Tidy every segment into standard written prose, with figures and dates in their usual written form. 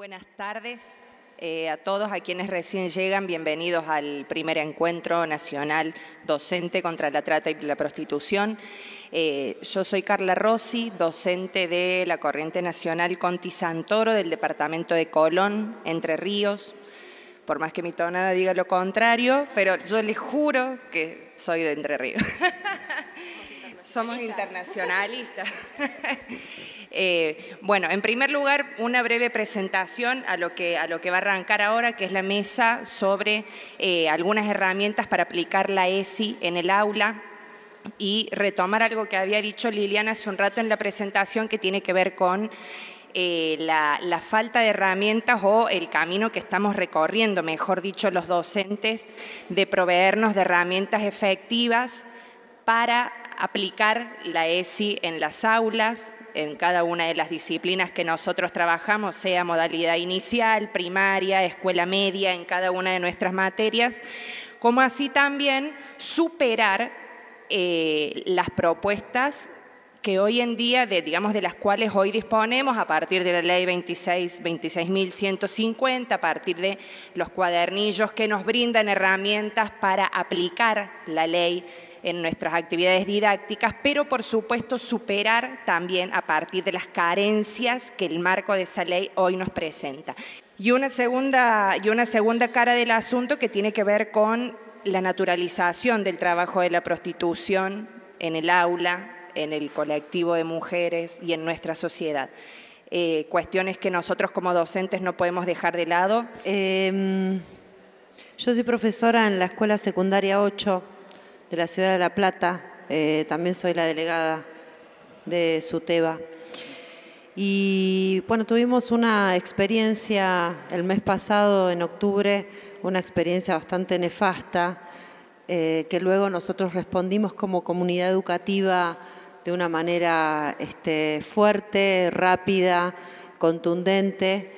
Buenas tardes a todos, a quienes recién llegan, bienvenidos al primer encuentro nacional docente contra la trata y la prostitución. Yo soy Carla Rossi, docente de la Corriente Nacional Conti Santoro del departamento de Colón, Entre Ríos. Por más que mi tonada diga lo contrario, pero yo les juro que soy de Entre Ríos. Somos internacionalistas. Bueno, en primer lugar, una breve presentación a lo que va a arrancar ahora, que es la mesa sobre algunas herramientas para aplicar la ESI en el aula y retomar algo que había dicho Liliana hace un rato en la presentación, que tiene que ver con la falta de herramientas o el camino que estamos recorriendo, mejor dicho, los docentes, de proveernos de herramientas efectivas para aplicar la ESI en las aulas, en cada una de las disciplinas que nosotros trabajamos, sea modalidad inicial, primaria, escuela media, en cada una de nuestras materias, como así también superar las propuestas que hoy en día, digamos, de las cuales hoy disponemos a partir de la ley 26.150, a partir de los cuadernillos que nos brindan herramientas para aplicar la ley en nuestras actividades didácticas, pero por supuesto superar también a partir de las carencias que el marco de esa ley hoy nos presenta. Y una segunda cara del asunto que tiene que ver con la naturalización del trabajo de la prostitución en el aula, en el colectivo de mujeres y en nuestra sociedad. Cuestiones que nosotros como docentes no podemos dejar de lado. Yo soy profesora en la Escuela Secundaria 8 de la Ciudad de La Plata, también soy la delegada de SUTEBA. Y bueno, tuvimos una experiencia el mes pasado, en octubre, una experiencia bastante nefasta, que luego nosotros respondimos como comunidad educativa de una manera fuerte, rápida, contundente,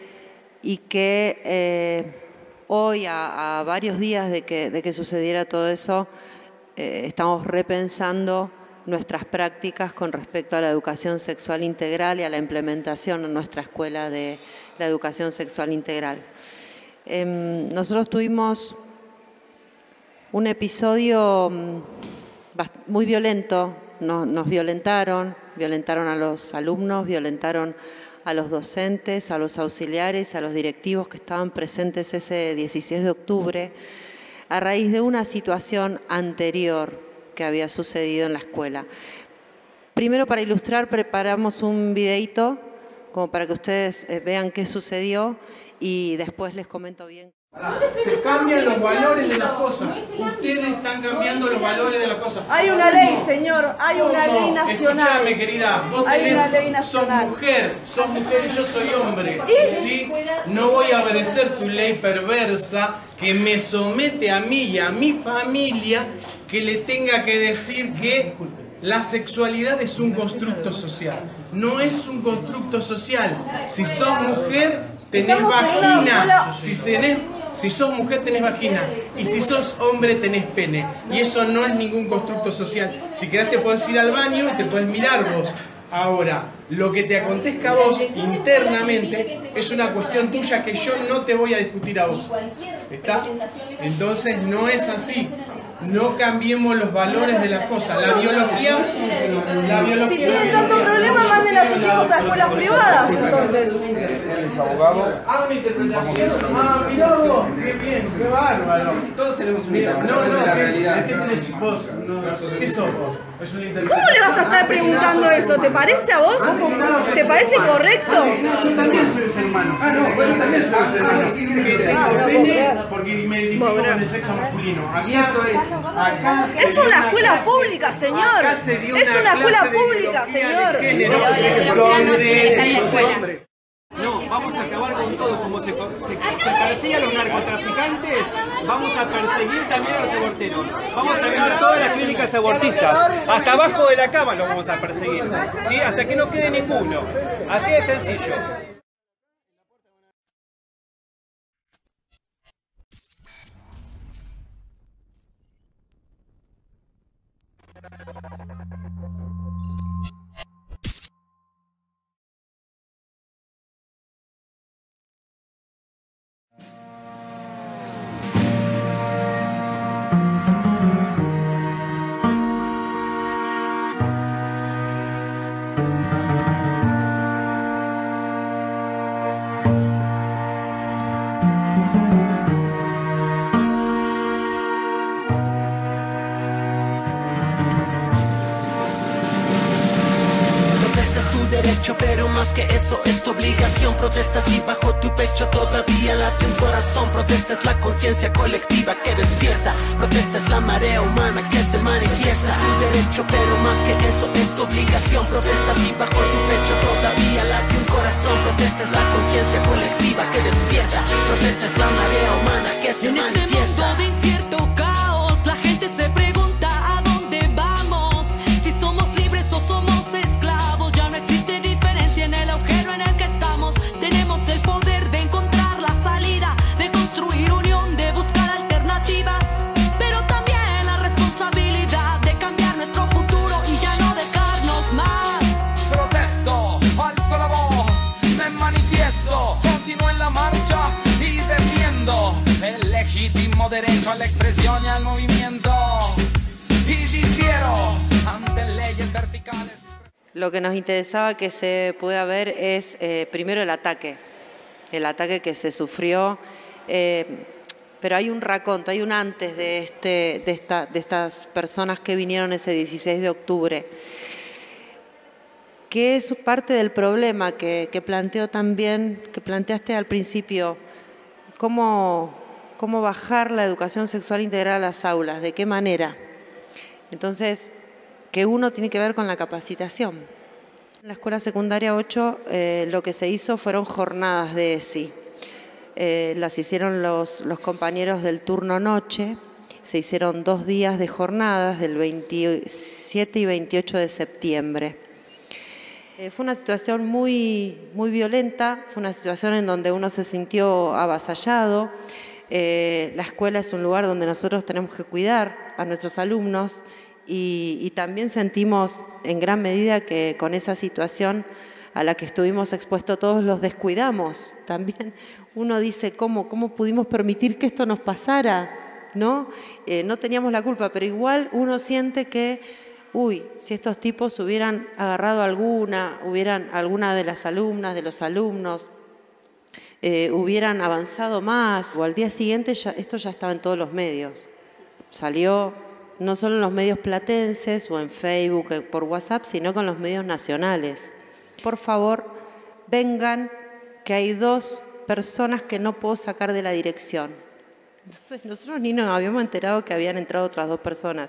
y que hoy, a varios días de que sucediera todo eso, estamos repensando nuestras prácticas con respecto a la educación sexual integral y a la implementación en nuestra escuela de la educación sexual integral. Nosotros tuvimos un episodio muy violento. Nos violentaron a los alumnos, violentaron a los docentes, a los auxiliares, a los directivos que estaban presentes ese 16 de octubre, a raíz de una situación anterior que había sucedido en la escuela. Primero, para ilustrar, preparamos un videíto como para que ustedes vean qué sucedió y después les comento bien. Se cambian los valores de las cosas. Ustedes están cambiando los valores de las cosas. Hay una ley, señor. Hay una ley nacional. Escuchame, querida. Vos sos mujer y yo soy hombre. ¿Sí? No voy a obedecer tu ley perversa que me somete a mí y a mi familia, que le tenga que decir que la sexualidad es un constructo social. No es un constructo social. Si sos mujer, tenés vagina. Si sos mujer, tenés vagina. Y si sos hombre, tenés pene. Y eso no es ningún constructo social. Si querés, te podés ir al baño y te podés mirar vos. Ahora, lo que te acontezca a vos internamente es una cuestión tuya que yo no te voy a discutir a vos. ¿Está? Entonces, no es así. No cambiemos los valores de las cosas. La biología... Si tienen tanto problema, manden a sus hijos a escuelas privadas, entonces. ¿Es abogado? Una interpretación. Mirá vos. Qué bien, qué bárbaro. Sí, todos tenemos una interpretación de la realidad. ¿Qué tenés vos? ¿Qué sos vos? Es una interpretación. ¿Cómo le vas a estar preguntando eso? ¿Te parece a vos? ¿Te parece correcto? Yo también soy ser humano. Yo también soy ser humano. Que tengo pene porque me identifico con el sexo masculino. Y eso es. Acá Es una escuela pública, señor. Es una escuela pública, señor. No, vamos a acabar con todo. Como se persigue a los narcotraficantes, vamos a perseguir también a los aborteros. Vamos a abrir todas las clínicas abortistas. Hasta abajo de la cama los vamos a perseguir. ¿Sí? Hasta que no quede ninguno. Así de sencillo. eso es tu obligación. Protestas y bajo tu pecho todavía late un corazón. Protesta es la conciencia colectiva que despierta. Protesta es la marea humana que se manifiesta. Tu derecho, pero más que eso es tu obligación. Protestas y bajo tu pecho todavía late un corazón. Protesta es la conciencia colectiva que despierta. Protesta es la marea humana que se manifiesta. En este mundo de incierto caos, la gente se pregunta a dónde vamos. Si somos libres o somos esclavos, ya no existe diferencia en el agujero en el que estamos. Tenemos el poder de encontrar la salida, de construir unión, de buscar alternativas, pero también la responsabilidad de cambiar nuestro futuro y ya no dejarnos más. Protesto, alzo la voz, me manifiesto, continúo en la marcha y defiendo el legítimo derecho a la expresión y al movimiento, y difiero ante leyes verticales. Lo que nos interesaba que se pueda ver es primero el ataque que se sufrió, pero hay un raconto, hay un antes de estas personas que vinieron ese 16 de octubre, que es parte del problema que planteó también, que planteaste al principio, cómo bajar la educación sexual integral a las aulas, de qué manera. Entonces, que uno tiene que ver con la capacitación. En la escuela secundaria 8 lo que se hizo fueron jornadas de ESI. Las hicieron los compañeros del turno noche, se hicieron 2 días de jornadas del 27 y 28 de septiembre. Fue una situación muy violenta, fue una situación en donde uno se sintió avasallado. La escuela es un lugar donde nosotros tenemos que cuidar a nuestros alumnos y también sentimos en gran medida que con esa situación a la que estuvimos expuestos todos los descuidamos. También uno dice, ¿cómo pudimos permitir que esto nos pasara? ¿No? No teníamos la culpa, pero igual uno siente que si estos tipos hubieran agarrado alguna de las alumnas, de los alumnos, hubieran avanzado más, o al día siguiente esto ya estaba en todos los medios. Salió no solo en los medios platenses o en Facebook, por WhatsApp, sino con los medios nacionales. Por favor, vengan, que hay 2 personas que no puedo sacar de la dirección. Entonces nosotros ni nos habíamos enterado que habían entrado otras 2 personas.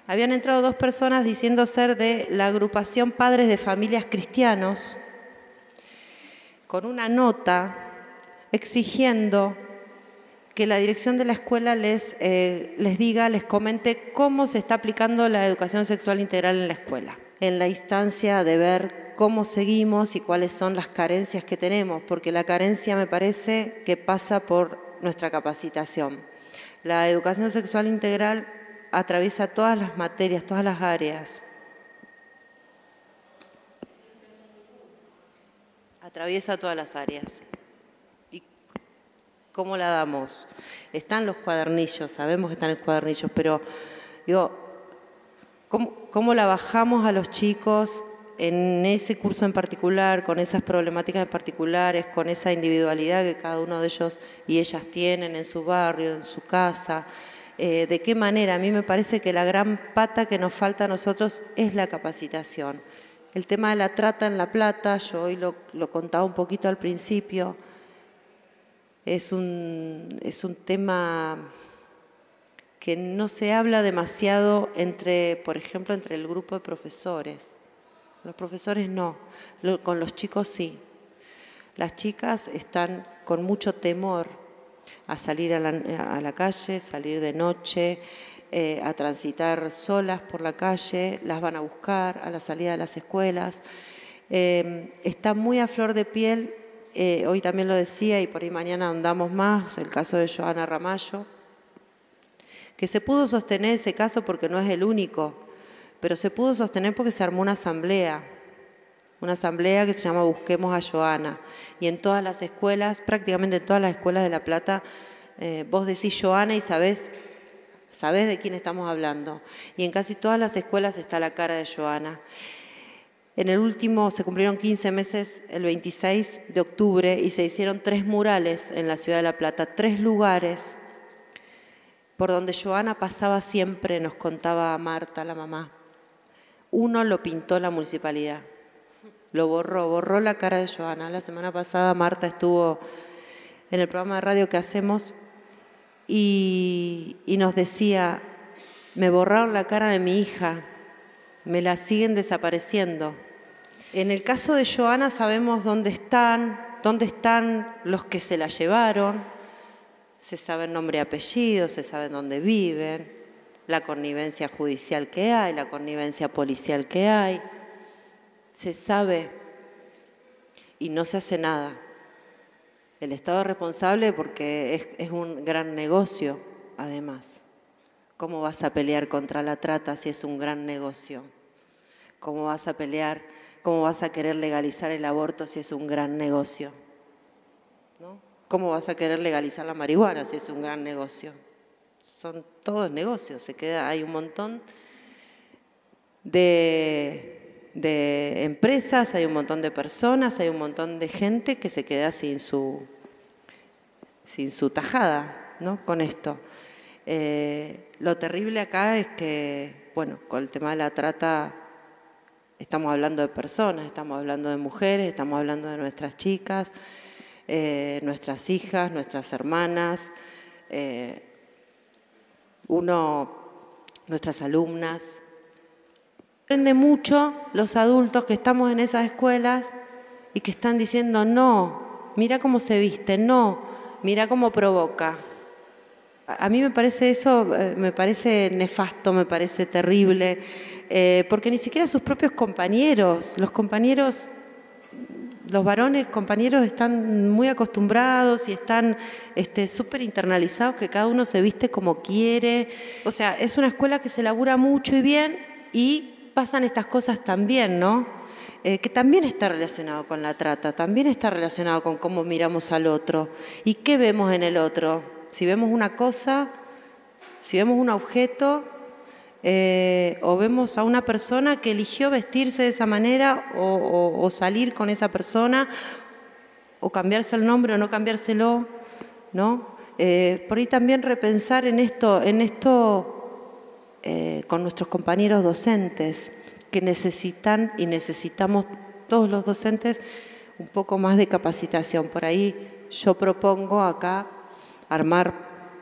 Habían entrado 2 personas diciendo ser de la agrupación Padres de Familias Cristianos, con una nota exigiendo que la dirección de la escuela les comente cómo se está aplicando la educación sexual integral en la escuela, en la instancia de ver cómo seguimos y cuáles son las carencias que tenemos, porque la carencia me parece que pasa por nuestra capacitación. La educación sexual integral atraviesa todas las materias, todas las áreas. Atraviesa todas las áreas. ¿Y cómo la damos? Están los cuadernillos, sabemos que están los cuadernillos, pero digo, ¿cómo la bajamos a los chicos en ese curso en particular, con esas problemáticas en particulares, con esa individualidad que cada uno de ellos y ellas tienen en su barrio, en su casa? ¿De qué manera? A mí me parece que la gran pata que nos falta a nosotros es la capacitación. El tema de la trata en La Plata, yo hoy lo contaba un poquito al principio, es un tema que no se habla demasiado por ejemplo, entre el grupo de profesores. Los profesores no, con los chicos sí. Las chicas están con mucho temor a salir a la calle, salir de noche, a transitar solas por la calle, las van a buscar a la salida de las escuelas. Está muy a flor de piel, hoy también lo decía y por ahí mañana ahondamos más, el caso de Johanna Ramallo, que se pudo sostener ese caso porque no es el único, pero se pudo sostener porque se armó una asamblea que se llama Busquemos a Johanna. Y en todas las escuelas, prácticamente en todas las escuelas de La Plata, vos decís Johanna y sabés de quién estamos hablando. Y en casi todas las escuelas está la cara de Johanna. En el último se cumplieron 15 meses, el 26 de octubre, y se hicieron 3 murales en la ciudad de La Plata, 3 lugares por donde Johanna pasaba siempre, nos contaba Marta, la mamá. Uno lo pintó la municipalidad. lo borró la cara de Joana. La semana pasada Marta estuvo en el programa de radio que hacemos y nos decía, me borraron la cara de mi hija, me la siguen desapareciendo. En el caso de Joana sabemos dónde están los que se la llevaron, se sabe el nombre y apellido, se sabe dónde viven, la connivencia judicial que hay, la connivencia policial que hay, se sabe y no se hace nada. El Estado es responsable porque es un gran negocio, además. ¿Cómo vas a pelear contra la trata si es un gran negocio? ¿Cómo vas a pelear, cómo vas a querer legalizar el aborto si es un gran negocio? ¿No? ¿Cómo vas a querer legalizar la marihuana si es un gran negocio? Son todos negocios, hay un montón de empresas, hay un montón de personas, hay un montón de gente que se queda sin su tajada, ¿no? Con esto. Lo terrible acá es que, bueno, con el tema de la trata estamos hablando de personas, estamos hablando de mujeres, estamos hablando de nuestras chicas, nuestras hijas, nuestras hermanas, nuestras alumnas. Aprende mucho los adultos que estamos en esas escuelas y que están diciendo, no, mira cómo se viste, no, mira cómo provoca. A mí me parece eso, me parece nefasto, me parece terrible, porque ni siquiera sus propios compañeros, los varones compañeros están muy acostumbrados y están súper internalizados que cada uno se viste como quiere. O sea, es una escuela que se labura mucho y bien y pasan estas cosas también, ¿no? Que también está relacionado con la trata, también está relacionado con cómo miramos al otro y qué vemos en el otro. Si vemos una cosa, si vemos un objeto, o vemos a una persona que eligió vestirse de esa manera o salir con esa persona, o cambiarse el nombre o no cambiárselo, ¿no? Por ahí también repensar en esto con nuestros compañeros docentes, que necesitan y necesitamos todos los docentes un poco más de capacitación. Por ahí yo propongo acá armar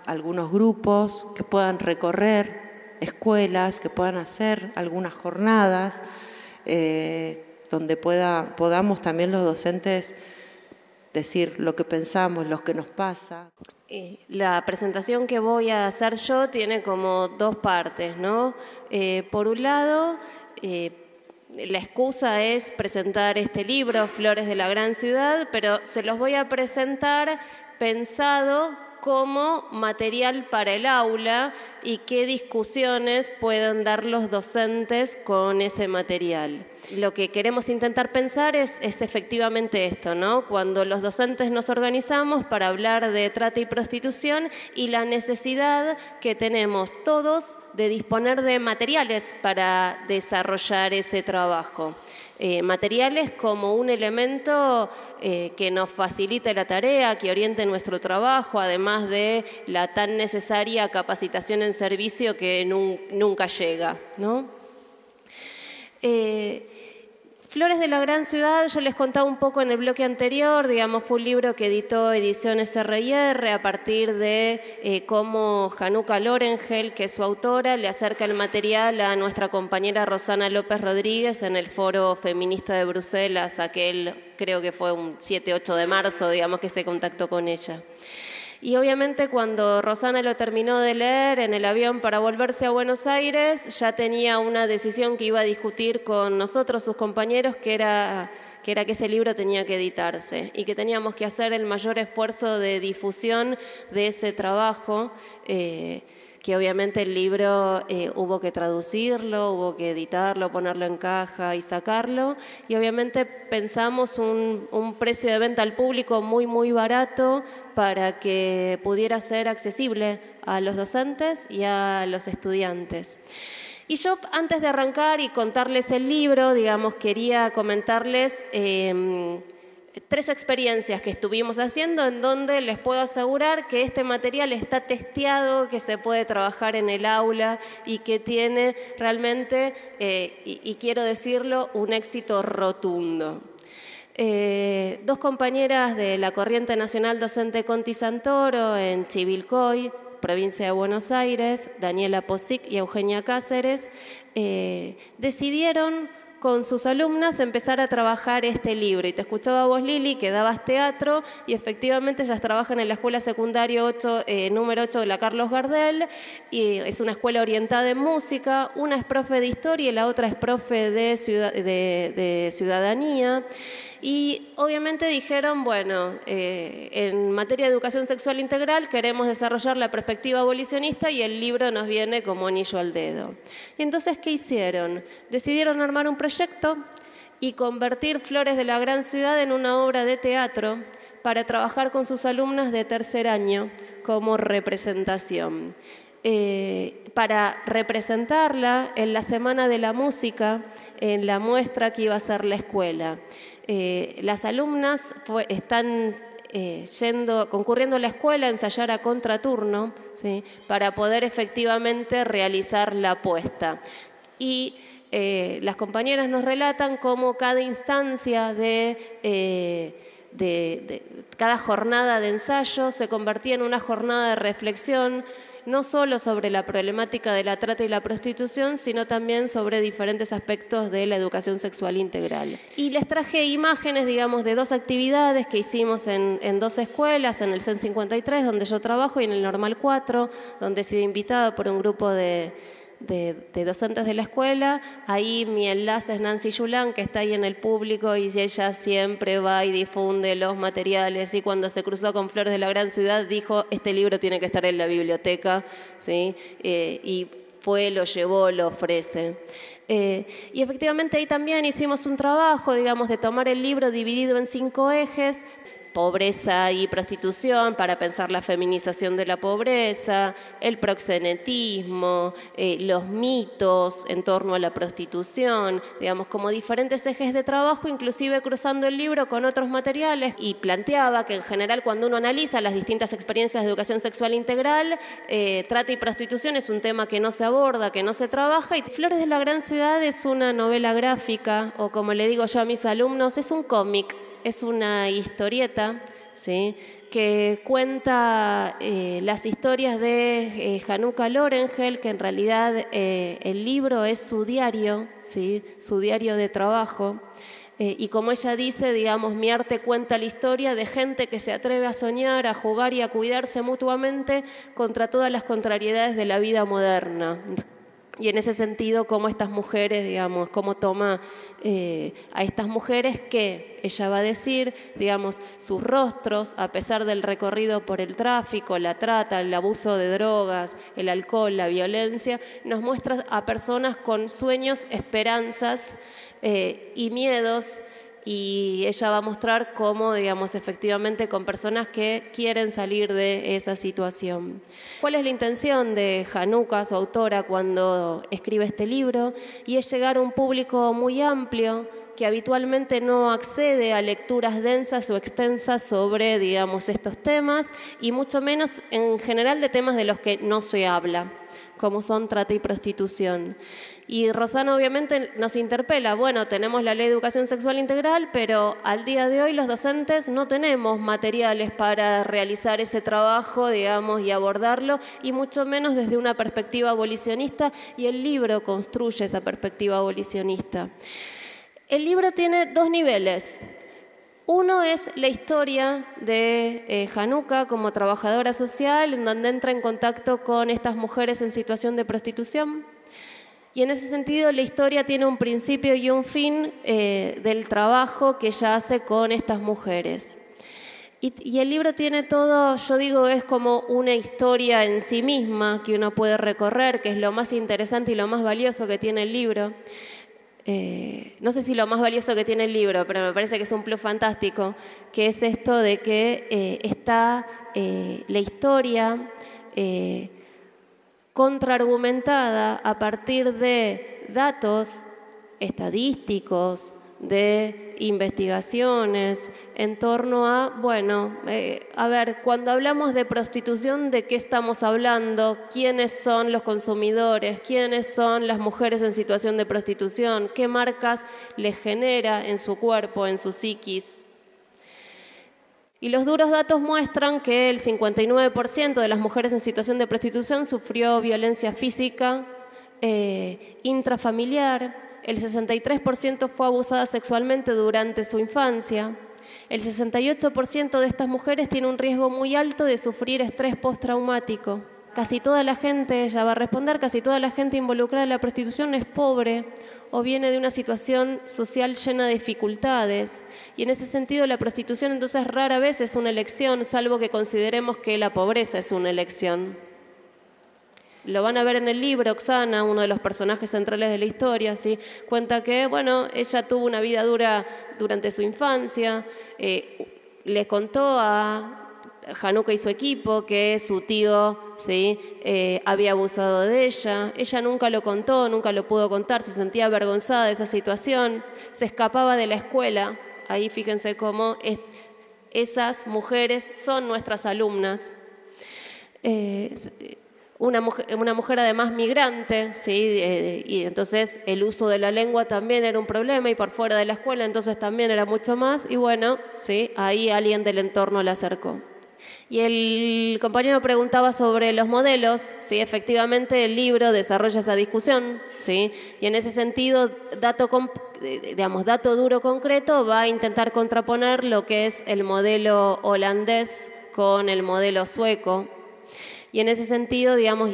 algunos grupos que puedan recorrer escuelas, que puedan hacer algunas jornadas, donde podamos también los docentes decir lo que pensamos, lo que nos pasa. La presentación que voy a hacer yo tiene como dos partes, ¿no? Por un lado, la excusa es presentar este libro, Flores de la Gran Ciudad, pero se los voy a presentar pensado como material para el aula y qué discusiones pueden dar los docentes con ese material. Lo que queremos intentar pensar es efectivamente esto, ¿no? Cuando los docentes nos organizamos para hablar de trata y prostitución y la necesidad que tenemos todos de disponer de materiales para desarrollar ese trabajo. Materiales como un elemento que nos facilite la tarea, que oriente nuestro trabajo, además de la tan necesaria capacitación en servicio que nunca llega, ¿no? Flores de la Gran Ciudad, yo les contaba un poco en el bloque anterior, digamos, fue un libro que editó Ediciones R&R a partir de cómo Januca Lorengel, que es su autora, le acerca el material a nuestra compañera Rosana López Rodríguez en el Foro Feminista de Bruselas, aquel creo que fue un 7-8 de marzo, digamos, que se contactó con ella. Y obviamente cuando Rosana lo terminó de leer en el avión para volverse a Buenos Aires, ya tenía una decisión que iba a discutir con nosotros, sus compañeros, que era que ese libro tenía que editarse y que teníamos que hacer el mayor esfuerzo de difusión de ese trabajo, que obviamente el libro hubo que traducirlo, hubo que editarlo, ponerlo en caja y sacarlo, y obviamente pensamos un precio de venta al público muy, muy barato para que pudiera ser accesible a los docentes y a los estudiantes. Y yo, antes de arrancar y contarles el libro, digamos, quería comentarles 3 experiencias que estuvimos haciendo en donde les puedo asegurar que este material está testeado, que se puede trabajar en el aula y que tiene realmente, y quiero decirlo, un éxito rotundo. 2 compañeras de la Corriente Nacional Docente Conti Santoro en Chivilcoy, provincia de Buenos Aires, Daniela Posic y Eugenia Cáceres, decidieron con sus alumnas empezar a trabajar este libro. Y te escuchaba vos, Lili, que dabas teatro y efectivamente ellas trabajan en la Escuela Secundaria número 8 de la Carlos Gardel, y es una escuela orientada en música. Una es profe de historia y la otra es profe de ciudadanía. Y obviamente dijeron, bueno, en materia de educación sexual integral queremos desarrollar la perspectiva abolicionista y el libro nos viene como anillo al dedo. Y entonces, ¿qué hicieron? Decidieron armar un proyecto y convertir Flores de la Gran Ciudad en una obra de teatro para trabajar con sus alumnas de 3er año como representación. Para representarla en la Semana de la Música, en la muestra que iba a ser la escuela. Las alumnas están concurriendo a la escuela a ensayar a contraturno, ¿sí?, para poder efectivamente realizar la puesta. Y las compañeras nos relatan cómo cada instancia cada jornada de ensayo se convertía en una jornada de reflexión, no solo sobre la problemática de la trata y la prostitución, sino también sobre diferentes aspectos de la educación sexual integral. Y les traje imágenes, digamos, de 2 actividades que hicimos en 2 escuelas, en el CEN 53, donde yo trabajo, y en el Normal 4, donde he sido invitada por un grupo de docentes de la escuela. Ahí mi enlace es Nancy Yulán, que está ahí en el público, y ella siempre va y difunde los materiales, y cuando se cruzó con Flores de la Gran Ciudad dijo, este libro tiene que estar en la biblioteca, ¿sí? Y fue, lo llevó, lo ofrece. Y efectivamente ahí también hicimos un trabajo, digamos, de tomar el libro dividido en 5 ejes: pobreza y prostitución, para pensar la feminización de la pobreza, el proxenetismo, los mitos en torno a la prostitución, digamos, como diferentes ejes de trabajo, inclusive cruzando el libro con otros materiales. Y planteaba que en general, cuando uno analiza las distintas experiencias de educación sexual integral, trata y prostitución es un tema que no se aborda, que no se trabaja. Y Flores de la Gran Ciudad es una novela gráfica, o como le digo yo a mis alumnos, es un cómic. Es una historieta, ¿sí?, que cuenta las historias de Hanuka Lorengel, que en realidad el libro es su diario, ¿sí?, su diario de trabajo. Y como ella dice, digamos, mi arte cuenta la historia de gente que se atreve a soñar, a jugar y a cuidarse mutuamente contra todas las contrariedades de la vida moderna. Y en ese sentido, cómo estas mujeres, digamos, cómo toma a estas mujeres que ella va a decir, digamos, sus rostros, a pesar del recorrido por el tráfico, la trata, el abuso de drogas, el alcohol, la violencia, nos muestra a personas con sueños, esperanzas y miedos. Y ella va a mostrar cómo, digamos, efectivamente con personas que quieren salir de esa situación. ¿Cuál es la intención de Hanuka, su autora, cuando escribe este libro? Y es llegar a un público muy amplio que habitualmente no accede a lecturas densas o extensas sobre, digamos, estos temas, y mucho menos en general de temas de los que no se habla, como son trata y prostitución. Y Rosana obviamente nos interpela, bueno, tenemos la ley de educación sexual integral, pero al día de hoy los docentes no tenemos materiales para realizar ese trabajo, digamos, y abordarlo, y mucho menos desde una perspectiva abolicionista, y el libro construye esa perspectiva abolicionista. El libro tiene 2 niveles. Uno es la historia de Hanuka como trabajadora social, en donde entra en contacto con estas mujeres en situación de prostitución. Y en ese sentido la historia tiene un principio y un fin del trabajo que ella hace con estas mujeres. Y el libro tiene todo, yo digo, es como una historia en sí misma que uno puede recorrer, que es lo más interesante y lo más valioso que tiene el libro. No sé si lo más valioso que tiene el libro, pero me parece que es un plus fantástico, que es esto de que está la historia contraargumentada a partir de datos estadísticos, de investigaciones en torno a, bueno, a ver, cuando hablamos de prostitución, ¿de qué estamos hablando? ¿Quiénes son los consumidores? ¿Quiénes son las mujeres en situación de prostitución? ¿Qué marcas les genera en su cuerpo, en su psiquis? Y los duros datos muestran que el 59% de las mujeres en situación de prostitución sufrió violencia física intrafamiliar, el 63% fue abusada sexualmente durante su infancia, el 68% de estas mujeres tiene un riesgo muy alto de sufrir estrés postraumático. Casi toda la gente, ella va a responder, casi toda la gente involucrada en la prostitución es pobre o viene de una situación social llena de dificultades. Y en ese sentido la prostitución entonces rara vez es una elección, salvo que consideremos que la pobreza es una elección. Lo van a ver en el libro, Oksana, uno de los personajes centrales de la historia, ¿sí? Cuenta que, bueno, ella tuvo una vida dura durante su infancia, le contó a Januca y su equipo que su tío, ¿sí? Había abusado de ella. Ella nunca lo contó, nunca lo pudo contar, se sentía avergonzada de esa situación, se escapaba de la escuela. Ahí fíjense cómo esas mujeres son nuestras alumnas. Una mujer además migrante, ¿sí? Y entonces el uso de la lengua también era un problema y por fuera de la escuela entonces también era mucho más. Y bueno, ¿sí? Ahí alguien del entorno la acercó. Y el compañero preguntaba sobre los modelos, ¿sí? Efectivamente el libro desarrolla esa discusión, ¿sí? Y en ese sentido, dato duro concreto, va a intentar contraponer lo que es el modelo holandés con el modelo sueco. Y en ese sentido, digamos,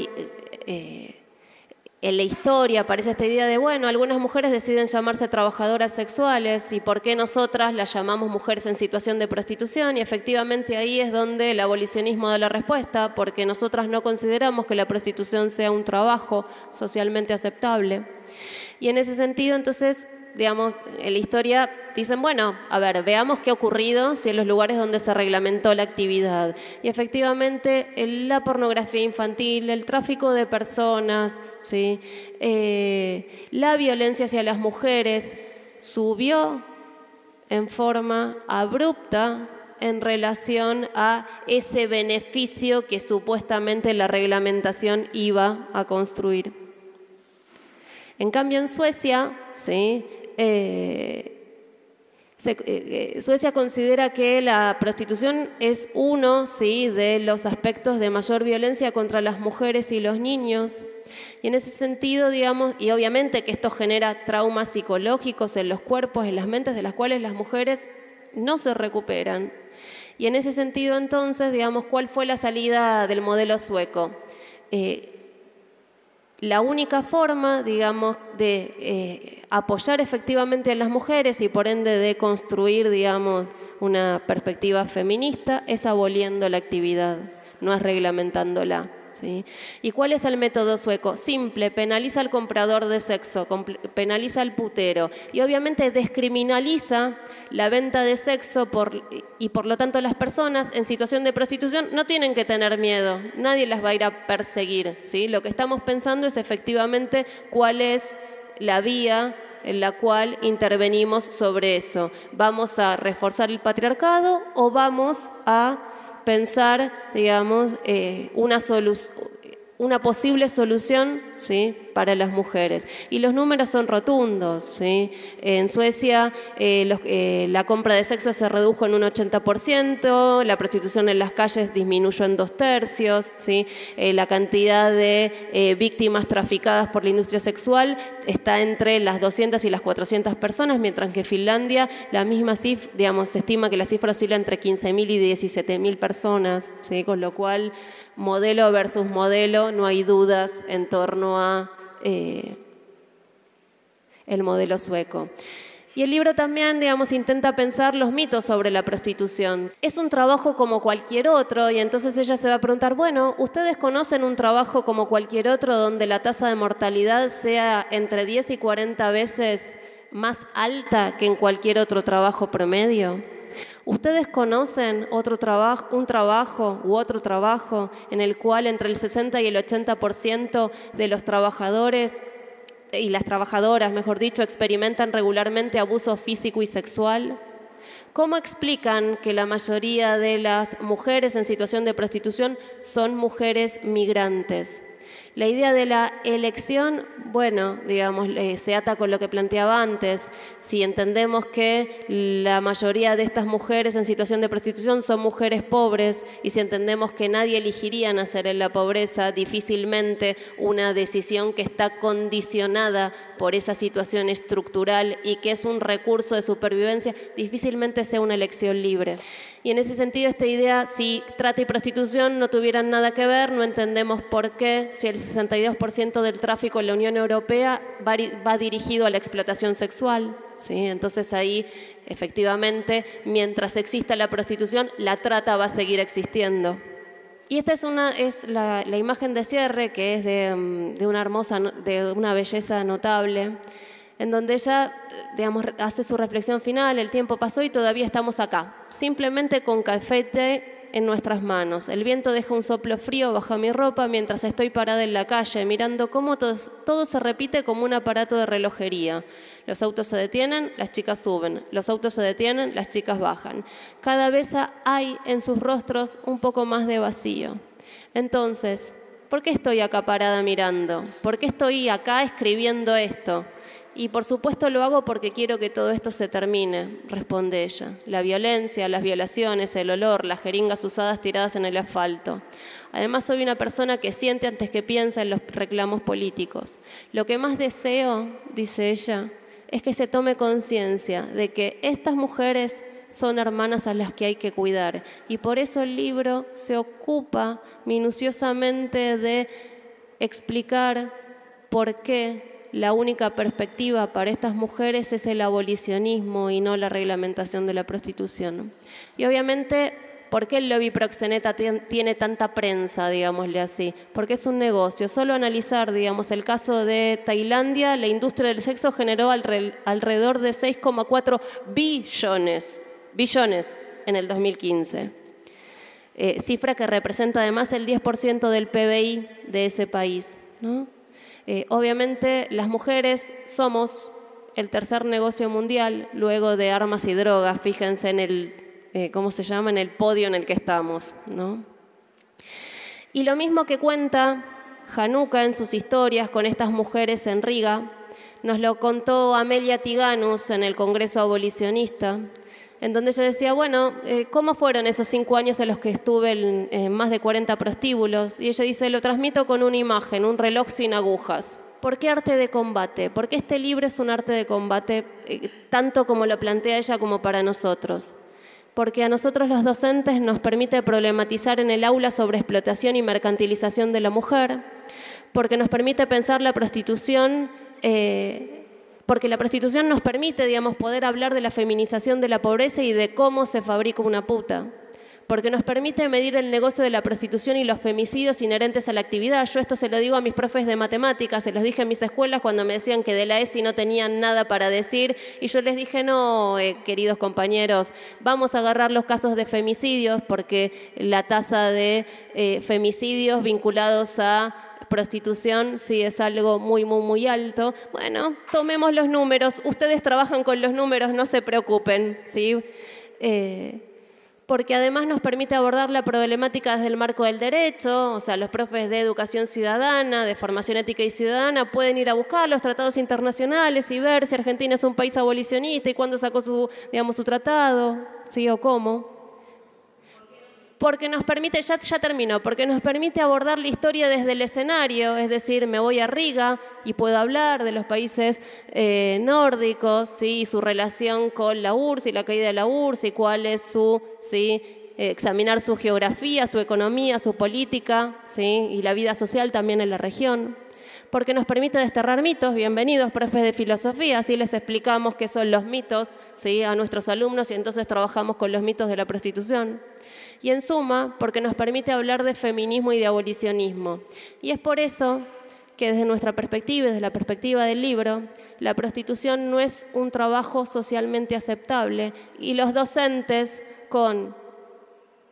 en la historia aparece esta idea de, bueno, algunas mujeres deciden llamarse trabajadoras sexuales y por qué nosotras las llamamos mujeres en situación de prostitución, y efectivamente ahí es donde el abolicionismo da la respuesta, porque nosotras no consideramos que la prostitución sea un trabajo socialmente aceptable. Y en ese sentido, entonces, digamos, en la historia dicen, bueno, a ver, veamos qué ha ocurrido si en los lugares donde se reglamentó la actividad. Y efectivamente la pornografía infantil, el tráfico de personas, ¿sí? La violencia hacia las mujeres subió en forma abrupta en relación a ese beneficio que supuestamente la reglamentación iba a construir. En cambio en Suecia, ¿sí? Suecia considera que la prostitución es uno, ¿sí? de los aspectos de mayor violencia contra las mujeres y los niños. Y en ese sentido, digamos, y obviamente que esto genera traumas psicológicos en los cuerpos, en las mentes, de las cuales las mujeres no se recuperan. Y en ese sentido, entonces, digamos, ¿cuál fue la salida del modelo sueco? La única forma, digamos, de apoyar efectivamente a las mujeres y por ende de construir, digamos, una perspectiva feminista es aboliendo la actividad, no es reglamentándola, ¿sí? ¿Y cuál es el método sueco? Simple, penaliza al comprador de sexo, penaliza al putero y obviamente descriminaliza la venta de sexo y por lo tanto las personas en situación de prostitución no tienen que tener miedo, nadie las va a ir a perseguir, ¿sí? Lo que estamos pensando es efectivamente cuál es la vía en la cual intervenimos sobre eso. ¿Vamos a reforzar el patriarcado o vamos a pensar, digamos, una posible solución, ¿sí? para las mujeres? Y los números son rotundos, ¿sí? En Suecia la compra de sexo se redujo en un 80%, la prostitución en las calles disminuyó en 2/3, ¿sí? La cantidad de víctimas traficadas por la industria sexual está entre las 200 y las 400 personas, mientras que en Finlandia la misma cifra, digamos, se estima que la cifra oscila entre 15.000 y 17.000 personas, ¿sí? Con lo cual, modelo versus modelo, no hay dudas en torno a el modelo sueco. Y el libro también, digamos, intenta pensar los mitos sobre la prostitución. Es un trabajo como cualquier otro, y entonces ella se va a preguntar, bueno, ¿ustedes conocen un trabajo como cualquier otro donde la tasa de mortalidad sea entre 10 y 40 veces más alta que en cualquier otro trabajo promedio? ¿Ustedes conocen un trabajo u otro trabajo en el cual entre el 60 y el 80% de los trabajadores y las trabajadoras, mejor dicho, experimentan regularmente abuso físico y sexual? ¿Cómo explican que la mayoría de las mujeres en situación de prostitución son mujeres migrantes? La idea de la elección, bueno, digamos, se ata con lo que planteaba antes. Si entendemos que la mayoría de estas mujeres en situación de prostitución son mujeres pobres y si entendemos que nadie elegiría nacer en la pobreza, difícilmente una decisión que está condicionada por esa situación estructural y que es un recurso de supervivencia, difícilmente sea una elección libre. Y en ese sentido, esta idea, si trata y prostitución no tuvieran nada que ver, no entendemos por qué, si el 62% del tráfico en la Unión Europea va dirigido a la explotación sexual, ¿sí? Entonces ahí, efectivamente, mientras exista la prostitución, la trata va a seguir existiendo. Y esta es la imagen de cierre, que es de una belleza notable, en donde ella, digamos, hace su reflexión final. El tiempo pasó y todavía estamos acá, simplemente con café té en nuestras manos. El viento deja un soplo frío bajo mi ropa mientras estoy parada en la calle, mirando cómo todo se repite como un aparato de relojería. Los autos se detienen, las chicas suben. Los autos se detienen, las chicas bajan. Cada vez hay en sus rostros un poco más de vacío. Entonces, ¿por qué estoy acá parada mirando? ¿Por qué estoy acá escribiendo esto? Y por supuesto lo hago porque quiero que todo esto se termine, responde ella. La violencia, las violaciones, el olor, las jeringas usadas tiradas en el asfalto. Además soy una persona que siente antes que piensa en los reclamos políticos. Lo que más deseo, dice ella, es que se tome conciencia de que estas mujeres son hermanas a las que hay que cuidar. Y por eso el libro se ocupa minuciosamente de explicar por qué la única perspectiva para estas mujeres es el abolicionismo y no la reglamentación de la prostitución. Y obviamente, ¿por qué el lobby proxeneta tiene tanta prensa, digámosle así? Porque es un negocio. Solo analizar, digamos, el caso de Tailandia, la industria del sexo generó alrededor de 6,4 billones en el 2015. Cifra que representa además el 10% del PBI de ese país, ¿no? Obviamente las mujeres somos el tercer negocio mundial luego de armas y drogas. Fíjense en el, ¿cómo se llama? En el podio en el que estamos, ¿no? Y lo mismo que cuenta Januca en sus historias con estas mujeres en Riga, nos lo contó Amelia Tiganus en el Congreso Abolicionista, en donde ella decía, bueno, ¿cómo fueron esos 5 años en los que estuve en más de 40 prostíbulos? Y ella dice, lo transmito con una imagen, un reloj sin agujas. ¿Por qué arte de combate? Porque este libro es un arte de combate, tanto como lo plantea ella como para nosotros. Porque a nosotros los docentes nos permite problematizar en el aula sobre explotación y mercantilización de la mujer, porque nos permite pensar la prostitución, porque la prostitución nos permite, digamos, poder hablar de la feminización de la pobreza y de cómo se fabrica una puta. Porque nos permite medir el negocio de la prostitución y los femicidios inherentes a la actividad. Yo esto se lo digo a mis profes de matemáticas, se los dije en mis escuelas cuando me decían que de la ESI no tenían nada para decir, y yo les dije, no, queridos compañeros, vamos a agarrar los casos de femicidios, porque la tasa de femicidios vinculados a prostitución sí es algo muy, muy, muy alto. Bueno, tomemos los números, ustedes trabajan con los números, no se preocupen, ¿sí? Porque además nos permite abordar la problemática desde el marco del derecho, o sea, los profes de educación ciudadana, de formación ética y ciudadana, pueden ir a buscar los tratados internacionales y ver si Argentina es un país abolicionista y cuándo sacó su, digamos, su tratado, ¿sí? O cómo. Porque nos permite, ya terminó, porque nos permite abordar la historia desde el escenario, es decir, me voy a Riga y puedo hablar de los países nórdicos, ¿sí? Y su relación con la URSS y la caída de la URSS y cuál es su, ¿sí? Examinar su geografía, su economía, su política, ¿sí? Y la vida social también en la región. Porque nos permite desterrar mitos. Bienvenidos, profes de filosofía, así les explicamos qué son los mitos, ¿sí? A nuestros alumnos y entonces trabajamos con los mitos de la prostitución. Y en suma, porque nos permite hablar de feminismo y de abolicionismo. Y es por eso que desde nuestra perspectiva, desde la perspectiva del libro, la prostitución no es un trabajo socialmente aceptable y los docentes con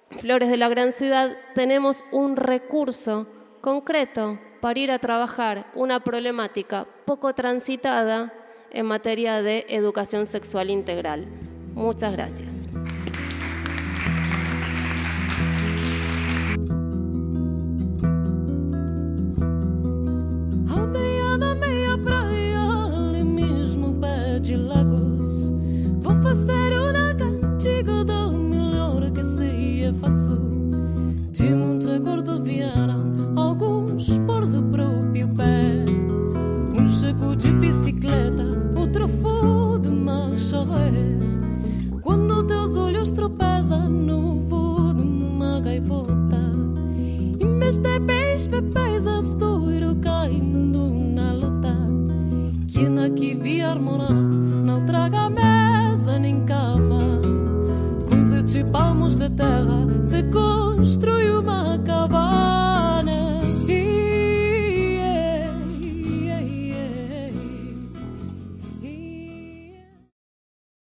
Flores de la Gran Ciudad tenemos un recurso concreto para ir a trabajar una problemática poco transitada en materia de educación sexual integral. Muchas gracias. Aldeia da meia praia, ali mesmo pé de Lagos. Vou fazer uma cantiga do melhor que se faço. De Monte Gordo vieram alguns por seu próprio pé. Um chego de bicicleta, outro foi de macharré. Quando teus olhos tropeçam no voo de uma gaivota, em vez de pés, pepes estouro caindo na luta. Quem aqui vier morar, não traga mesa nem cama. Com 7 palmos de terra se construi uma cabana.